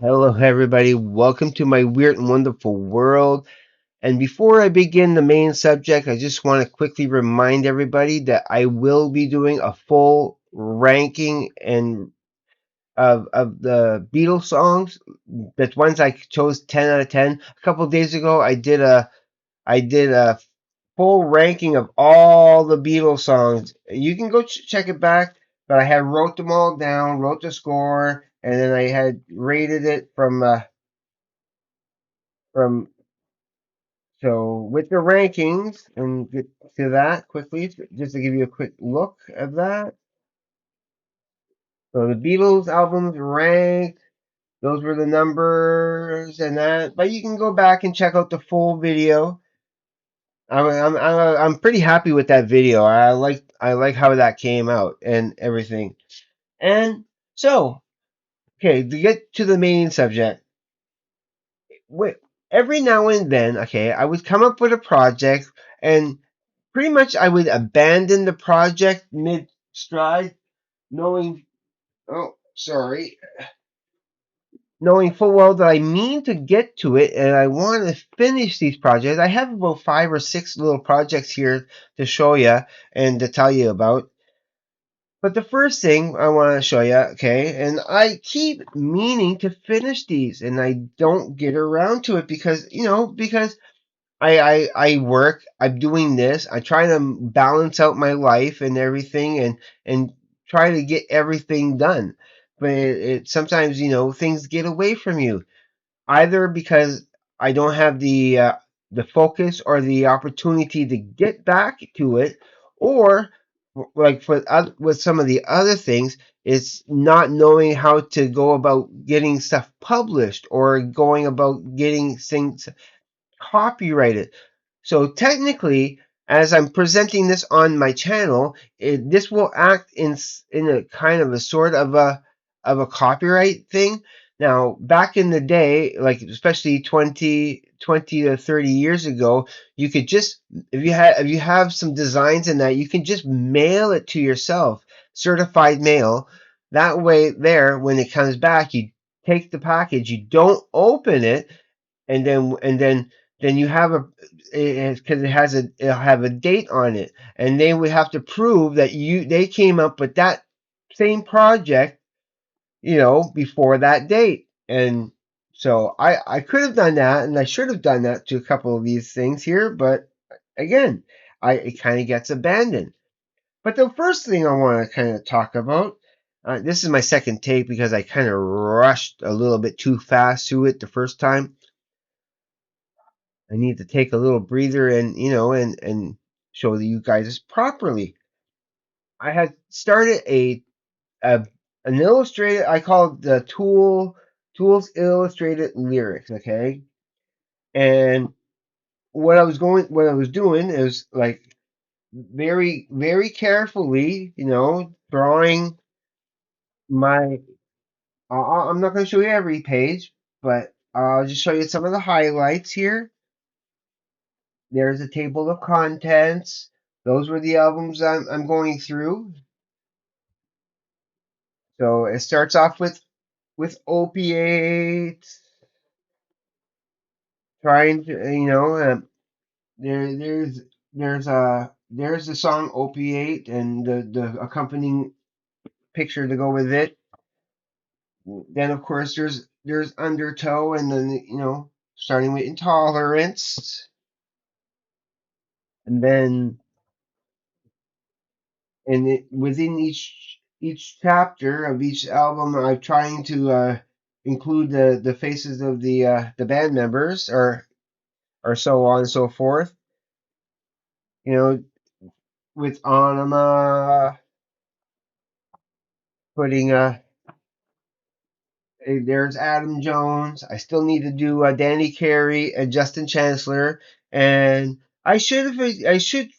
Hello, everybody. Welcome to my weird and wonderful world. And before I begin the main subject, I just want to quickly remind everybody that I will be doing a full ranking and of the Beatles songs. That's ones I chose 10 out of 10. A couple of days ago, I did a full ranking of all the Beatles songs. You can go check it back, but I had wrote them all down, wrote the score, and then I had rated it from so with the rankings and get to that quickly, just to give you a quick look at that. So the Beatles albums ranked, those were the numbers and that. But you can go back and check out the full video. I'm pretty happy with that video. I like how that came out and everything. And so, okay, to get to the main subject, wait, every now and then, okay, I would come up with a project and pretty much I would abandon the project mid stride, knowing, oh, sorry, knowing full well that I mean to get to it and I want to finish these projects. I have about 5 or 6 little projects here to show you and to tell you about. But the first thing I want to show you, okay, and I keep meaning to finish these and I don't get around to it because I work. I'm doing this. I try to balance out my life and everything, and try to get everything done. But it sometimes things get away from you, either because I don't have the focus or the opportunity to get back to it, or like with some of the other things, it's not knowing how to go about getting stuff published or going about getting things copyrighted. So technically, as I'm presenting this on my channel, this will act in a kind of a sort of a copyright thing. Now, back in the day, like especially 20 to 30 years ago, you could just if you have some designs in that, you can just mail it to yourself, certified mail. That way, there when it comes back, you take the package, you don't open it, and then you have a because it'll have a date on it, and they would have to prove that they came up with that same project before that date. And so I could have done that, and I should have done that to a couple of these things here, but again, it kind of gets abandoned. But the first thing I want to kind of talk about, this is my second take because I kind of rushed a little bit too fast through it the first time. I need to take a little breather and and show you guys properly. I had started a an illustrated. I call it the Tools Illustrated Lyrics. Okay, and what I was doing is like very very carefully, drawing my. I'm not going to show you every page, but I'll just show you some of the highlights here. There's a table of contents. Those were the albums I'm going through. So it starts off with Opiates, trying to there's the song Opiate and the accompanying picture to go with it. Then of course there's Undertow, and then starting with Intolerance, and then within each chapter of each album, I'm trying to include the faces of the band members, or so on and so forth. You know, with Anima putting there's Adam Jones. I still need to do Danny Carey and Justin Chancellor, and I should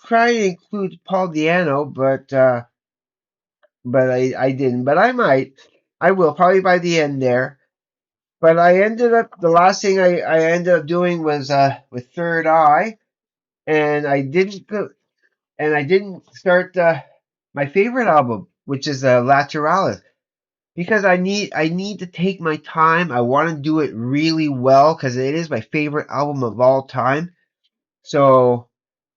try to include Paul Diano, but I didn't. But I might. I will probably by the end there. But I ended up the last thing I ended up doing was with Third Eye, and I didn't start my favorite album, which is Lateralis. because I need to take my time. I want to do it really well because it is my favorite album of all time. So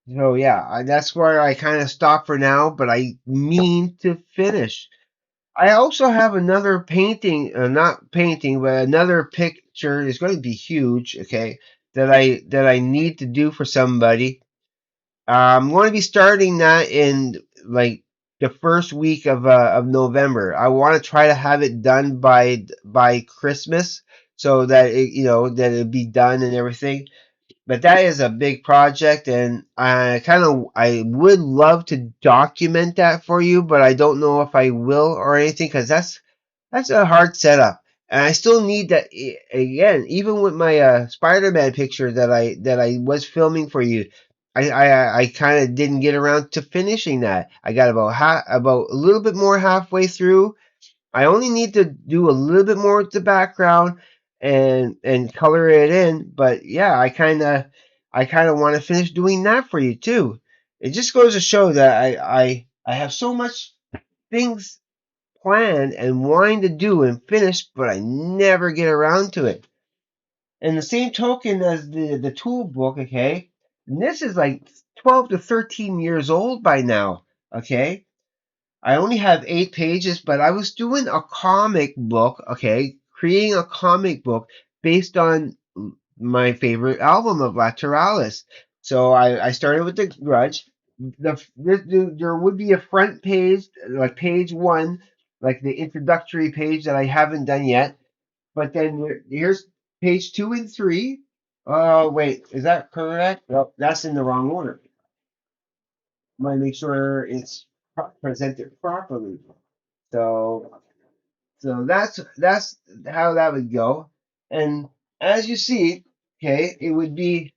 yeah, that's where I kind of stop for now, but I mean to finish. I also have another painting, not painting, but another picture. It's going to be huge, okay? That I need to do for somebody. I'm going to be starting that in like the first week of November. I want to try to have it done by Christmas, so that that it'll be done and everything. But that is a big project, and I would love to document that for you, but I don't know if I will or anything because that's a hard setup. And I still need that again, even with my Spider-Man picture that I was filming for you. I kind of didn't get around to finishing that. I got about a little bit more halfway through. I only need to do a little bit more with the background and color it in, but yeah, I kind of want to finish doing that for you too. It just goes to show that I have so much things planned and wanting to do and finish, but I never get around to it. And the same token as the tool book, okay? And this is like 12 to 13 years old by now, okay? I only have 8 pages, but I was doing a comic book, okay? Creating a comic book based on my favorite album of Lateralis. So I started with The Grudge. There would be a front page, like page one, like the introductory page that I haven't done yet. But then here's page two and three. Oh, wait, is that correct? No, that's in the wrong order. I want to make sure it's presented properly. So that's how that would go. And as you see, okay, it would be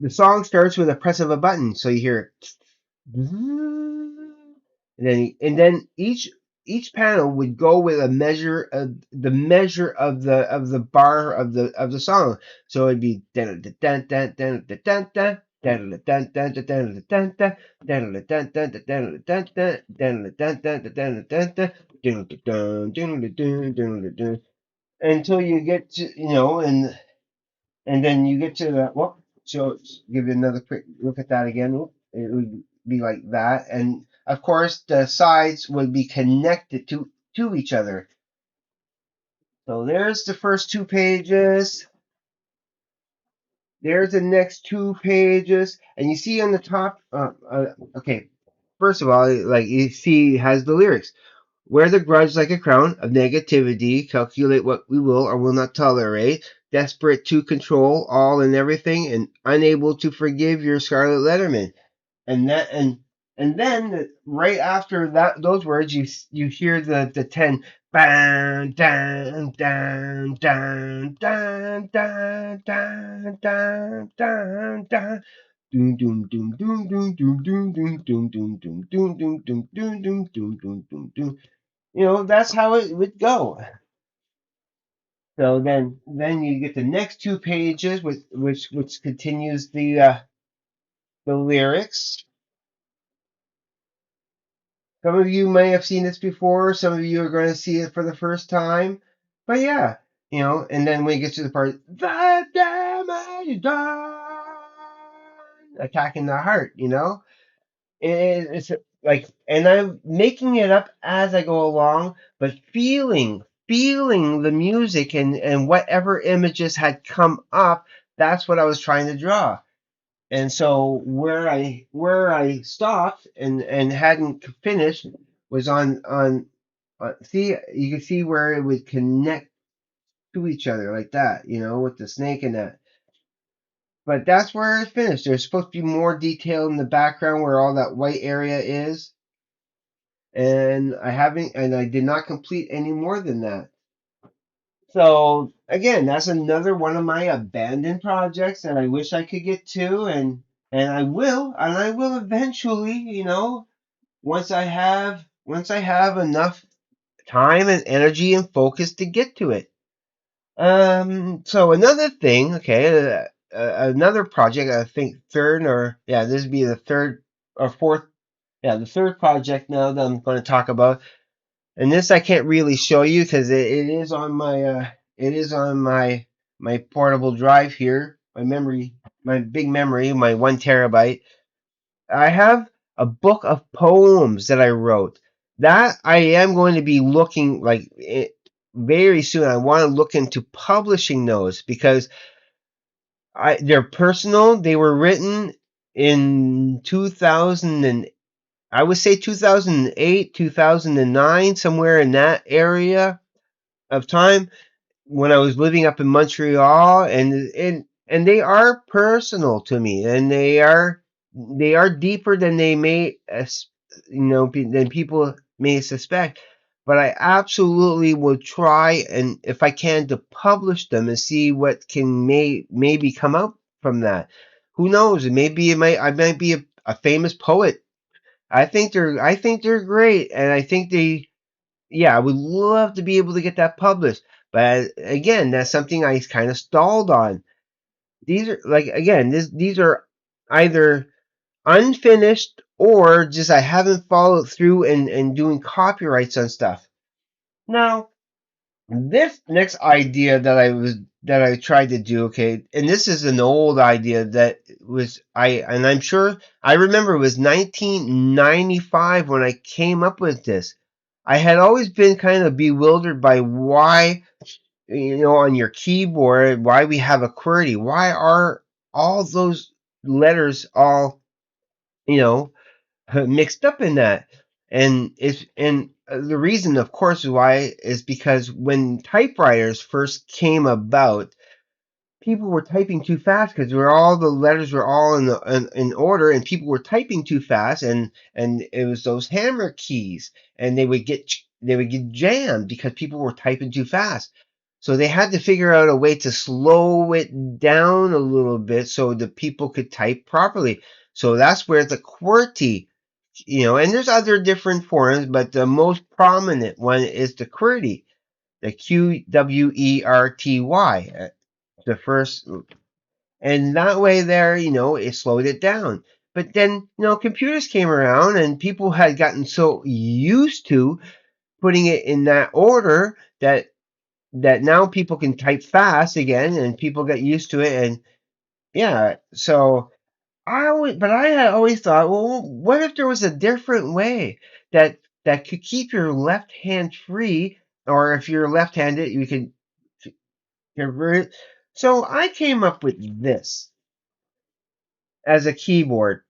the song starts with a press of a button, so you hear and then each panel would go with a measure of the measure of the bar of the song. So it'd be until you get to and then you get to the well, so give you another quick look at that again. It would be like that, and of course the sides would be connected to each other. So there's the first 2 pages. There's the next 2 pages, and you see on the top. Okay, first of all, like you see, it has the lyrics. Wear the grudge like a crown of negativity, calculate what we will or will not tolerate, desperate to control all and everything, and unable to forgive your Scarlet Letterman. And then right after those words, you hear the 10 bang down down down down down down down down down. Doom doom doom doom doom doom doom doom doom doom doom doom doom doom doom doom doom doom doom doom. That's how it would go. So then you get the next 2 pages, which continues the lyrics. Some of you may have seen this before. Some of you are going to see it for the first time. But yeah, and then when it gets to the part, the damage done, attacking the heart, it's like, and I'm making it up as I go along, but feeling the music and whatever images had come up, that's what I was trying to draw. And so where I stopped and hadn't finished was on see, you can see where it would connect to each other like that, with the snake and that. But that's where it finished. There's supposed to be more detail in the background where all that white area is, and I did not complete any more than that. So again, that's another one of my abandoned projects that I wish I could get to, and I will eventually, once I have enough time and energy and focus to get to it. So another thing, okay, another project, I think third or yeah, this would be the third or fourth, yeah, the third project now that I'm going to talk about. And this I can't really show you because it is on my portable drive here, my memory, my big memory, my 1 terabyte. I have a book of poems that I wrote that I am going to be looking like very soon. I want to look into publishing those because they're personal. They were written in 2000 and I would say 2008, 2009, somewhere in that area of time when I was living up in Montreal, and they are personal to me, and they are deeper than they may than people may suspect. But I absolutely will try, and if I can, to publish them and see what can maybe come out from that. Who knows? Maybe I might be a famous poet. I think they're great, and I think I would love to be able to get that published. But again, that's something I kind of stalled on. These are like again, these are either unfinished or just I haven't followed through and doing copyrights on stuff. Now, this next idea that I tried to do, okay, and this is an old idea that and I'm sure I remember it was 1995 when I came up with this. I had always been kind of bewildered by why, on your keyboard, why we have a QWERTY. Why are all those letters all, you know, mixed up in that? And the reason, of course, why is because when typewriters first came about, people were typing too fast because all the letters were all in order, and people were typing too fast, and it was those hammer keys, and they would get jammed because people were typing too fast. So they had to figure out a way to slow it down a little bit so the people could type properly. So that's where the QWERTY, and there's other different forms, but the most prominent one is the QWERTY, the QWERTY, the first, and that way there, it slowed it down. But then, computers came around and people had gotten so used to putting it in that order that now people can type fast again, and people get used to it. And yeah, so I had always thought, well, what if there was a different way that could keep your left hand free, or if you're left-handed, you can convert it. So I came up with this as a keyboard.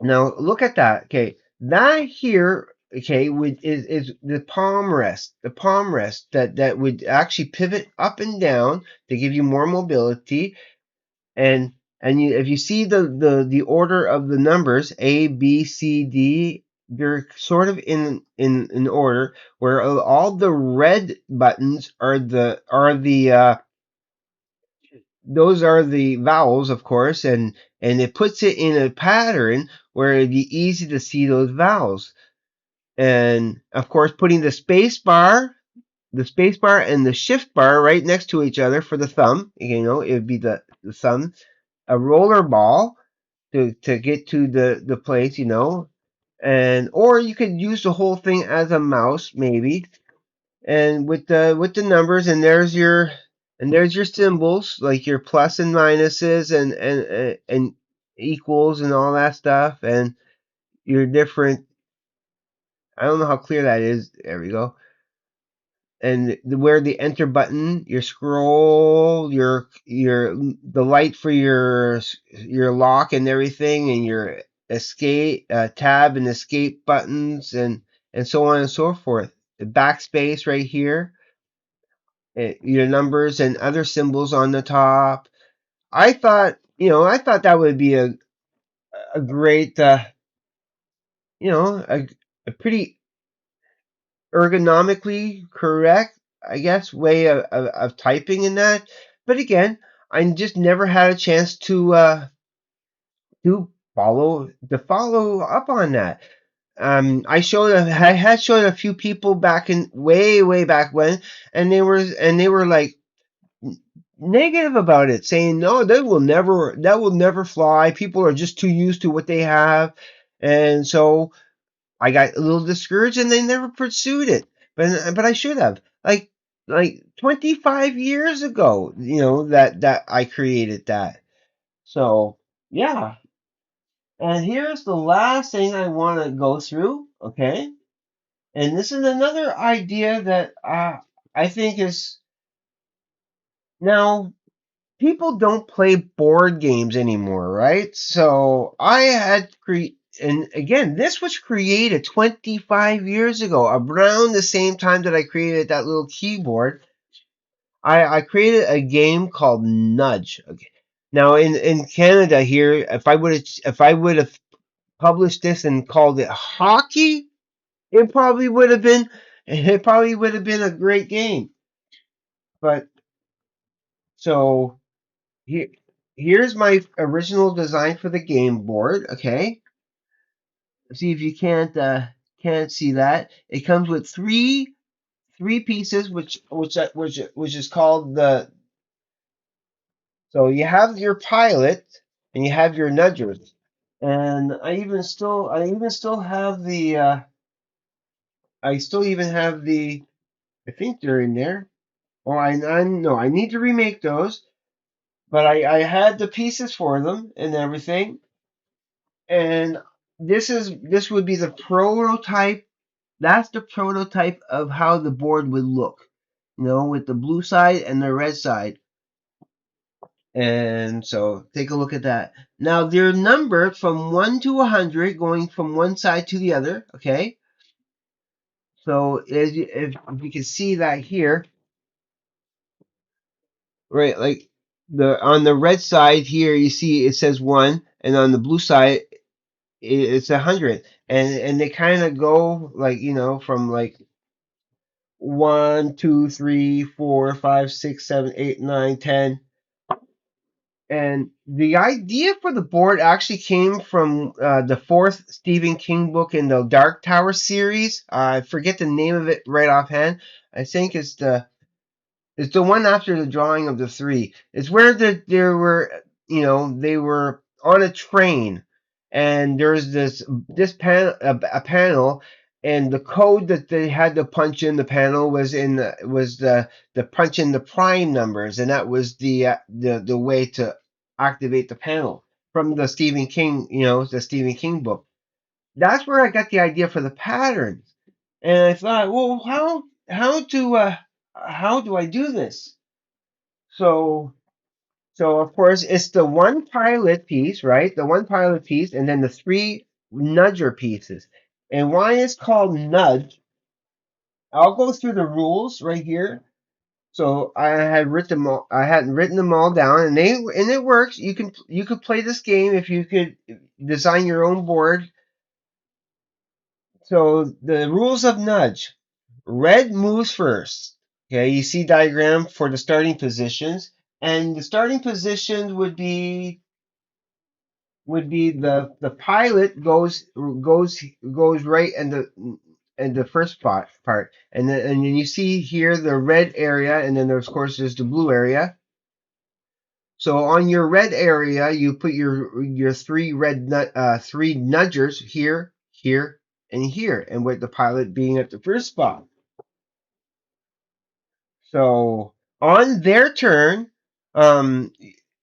Now look at that. Okay, that here, okay, is the palm rest. The palm rest that would actually pivot up and down to give you more mobility. And if you see the order of the numbers A, B, C, D, they're sort of in order where all the red buttons are the those are the vowels, of course, and it puts it in a pattern where it'd be easy to see those vowels. And of course, putting the space bar and the shift bar right next to each other for the thumb, it would be the thumb, a roller ball to get to the place, and or you could use the whole thing as a mouse, maybe, and with the numbers, and there's your symbols like your plus and minuses and equals and all that stuff, and your different. I don't know how clear that is. There we go. And where the enter button, your scroll, your the light for your lock and everything, and your escape tab and escape buttons, and so on and so forth. The backspace right here, your numbers and other symbols on the top. I thought that would be a great, a pretty ergonomically correct, I guess, way of typing in that. But again, I just never had a chance to follow up on that. I had showed a few people back in way back when, and they were like negative about it, saying no, that will never fly. People are just too used to what they have, and so I got a little discouraged and they never pursued it. But I should have. Like 25 years ago, that I created that. So, yeah. And here's the last thing I want to go through, okay? And this is another idea that I think is now people don't play board games anymore, right? So I had and again, this was created 25 years ago, around the same time that I created that little keyboard. I created a game called Nudge. Okay. Now in Canada here, if I would have published this and called it hockey, it probably would have been a great game. But so here here's my original design for the game board, okay? See if you can't see that. It comes with three pieces which is called the so you have your pilot and you have your nudgers. And I even still have the I still even have the I think they're in there. Oh, I no, I need to remake those, but I had the pieces for them and everything. And this would be the prototype. That's the prototype of how the board would look, with the blue side and the red side. And so take a look at that. Now they're numbered from 1 to 100, going from one side to the other. Okay. So if you can see that here, right? Like on the red side here, you see it says 1, and on the blue side it's 100, and they kind of go like from like 1, 2, 3, 4, 5, 6, 7, 8, 9, 10. And the idea for the board actually came from the fourth Stephen King book in the Dark Tower series. I forget the name of it right offhand. I think it's the one after the drawing of the three. It's where there were, they were on a train, and there's this a panel, and the code that they had to punch in the panel was the punch in the prime numbers, and that was the way to activate the panel from the Stephen King book. That's where I got the idea for the patterns, and I thought, well, how do I do this? So, so of course it's the one pilot piece, right? The one pilot piece, and then the three nudger pieces. And why it's called nudge? I'll go through the rules right here. So I hadn't written them all down, and it works. You could play this game if you could design your own board. So the rules of nudge: red moves first. Okay, you see diagram for the starting positions, and the starting position would be the pilot goes right in the first part, and then you see here the red area, and then there's, of course, there's the blue area. So on your red area, you put your three nudgers here, here, and here, and with the pilot being at the first spot. So on their turn, um,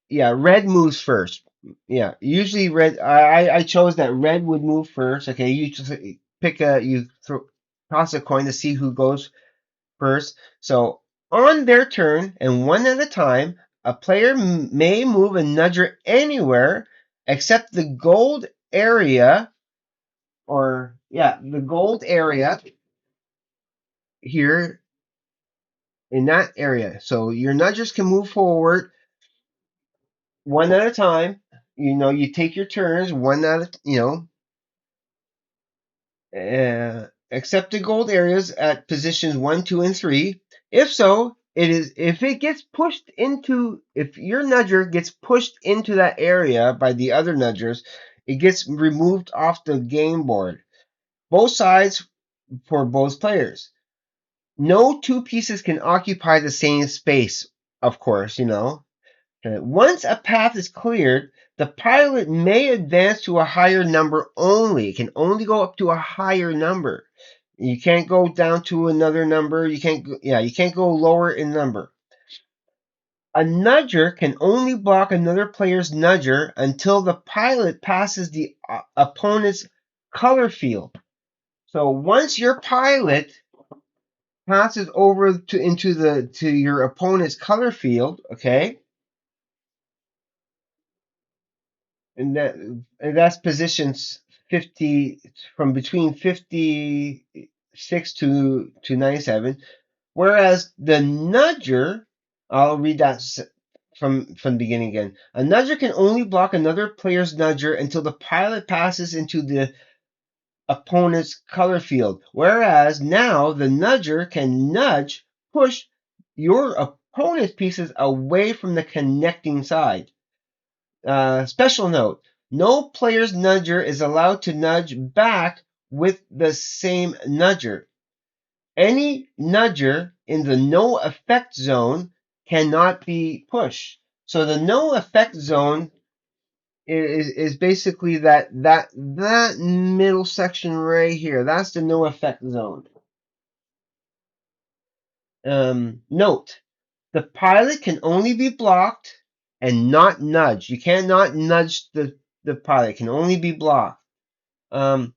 yeah, red moves first. Yeah, usually red. I chose that red would move first. Okay, you just toss a coin to see who goes first. So on their turn and one at a time, a player may move a nudger anywhere except the gold area, or yeah, the gold area here in that area. So your nudgers can move forward one at a time. You take your turns one at except the gold areas at positions 1, 2, and 3. If so, if your nudger gets pushed into that area by the other nudgers, it gets removed off the game board. Both sides for both players. No two pieces can occupy the same space, of course. Once a path is cleared, the pilot may advance to a higher number only. It can only go up to a higher number. You can't go down to another number. You can't go lower in number. A nudger can only block another player's nudger until the pilot passes the opponent's color field. So once your pilot passes over to your opponent's color field, okay, and that's positions 50 from between 56 to 97. Whereas the nudger, I'll read that from the beginning again. A nudger can only block another player's nudger until the pilot passes into the opponent's color field. Whereas now the nudger can push your opponent's pieces away from the connecting side. Special note, no player's nudger is allowed to nudge back with the same nudger. Any nudger in the no effect zone cannot be pushed. So the no effect zone is basically that middle section right here. That's the no effect zone. Note, the pilot can only be blocked and not nudged. You cannot nudge the pilot. It can only be blocked. A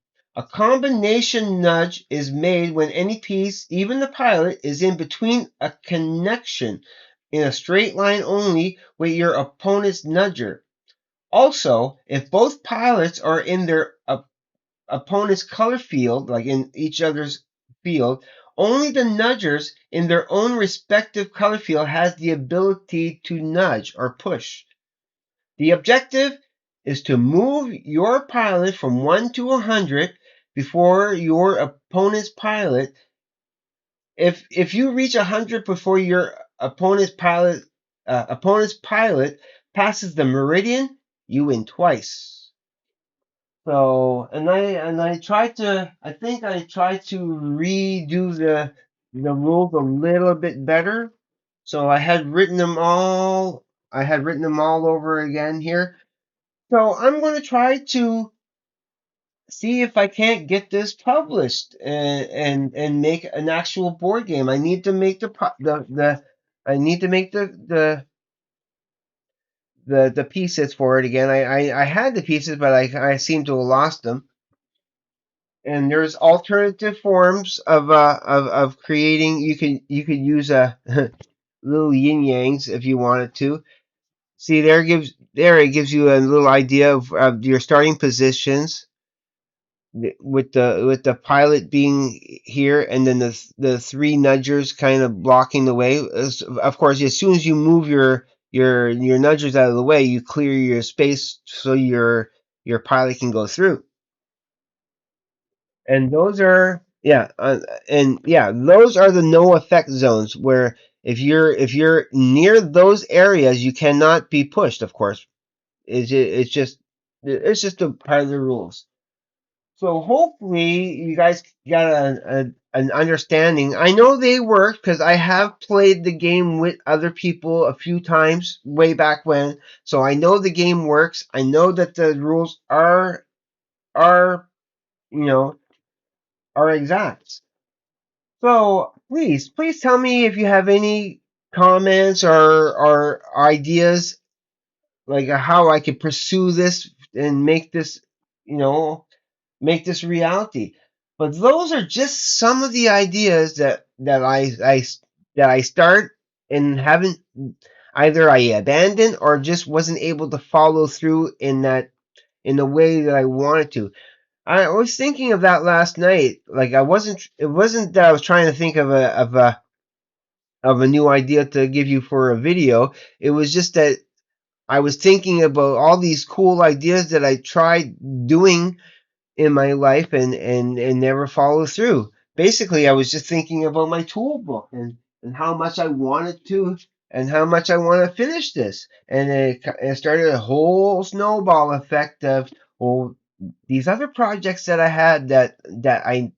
combination nudge is made when any piece, even the pilot, is in between a connection in a straight line only with your opponent's nudger. Also, if both pilots are in their opponent's color field, like in each other's field, only the nudgers in their own respective color field has the ability to nudge or push. The objective is to move your pilot from 1 to 100 before your opponent's pilot. If you reach 100 before your opponent's pilot passes the meridian, you win twice. So I tried to redo the rules a little bit better. So I had written them all over again here. So I'm going to try to see if I can't get this published and make an actual board game. I need to make the pieces for it again. I had the pieces, but I seem to have lost them. And there's alternative forms of creating. You could use a little yin yangs if you wanted to. See, it gives you a little idea of your starting positions with the pilot being here, and then the three nudgers kind of blocking the way. Of course, as soon as you move your nudgers out of the way, you clear your space so your pilot can go through. And those are those are the no effect zones where if you're near those areas, you cannot be pushed. Of course, it's just a part of the rules. So hopefully you guys got an understanding. I know they work because I have played the game with other people a few times way back when. So I know the game works. I know that the rules are you know are exact. So please tell me if you have any comments or ideas, like how I could pursue this and make this, make this reality. But those are just some of the ideas that I start and haven't, either I abandoned or just wasn't able to follow through in the way that I wanted to. I was thinking of that last night. Like it wasn't that I was trying to think of a new idea to give you for a video. It was just that I was thinking about all these cool ideas that I tried doing in my life and never followed through. Basically, I was just thinking about my tool book and how much I wanted to and how much I want to finish this. And it started a whole snowball effect of, well, these other projects that I had that I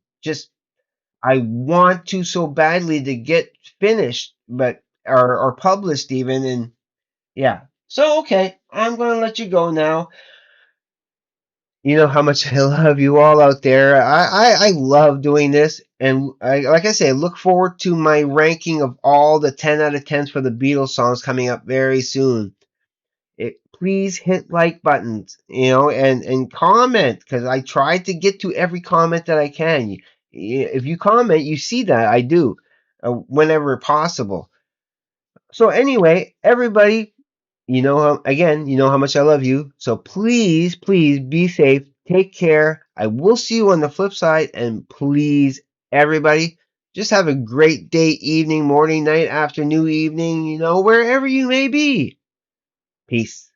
want to so badly to get finished, but or published even, and yeah. So, okay, I'm going to let you go now. You know how much I love you all out there. I love doing this. And like I say, look forward to my ranking of all the 10 out of 10s for the Beatles songs coming up very soon. Please hit like buttons, and comment, because I try to get to every comment that I can. If you comment, you see that I do, whenever possible. So anyway, everybody, you know how much I love you. So please, please be safe. Take care. I will see you on the flip side. And please, everybody, just have a great day, evening, morning, night, afternoon, evening, wherever you may be. Peace.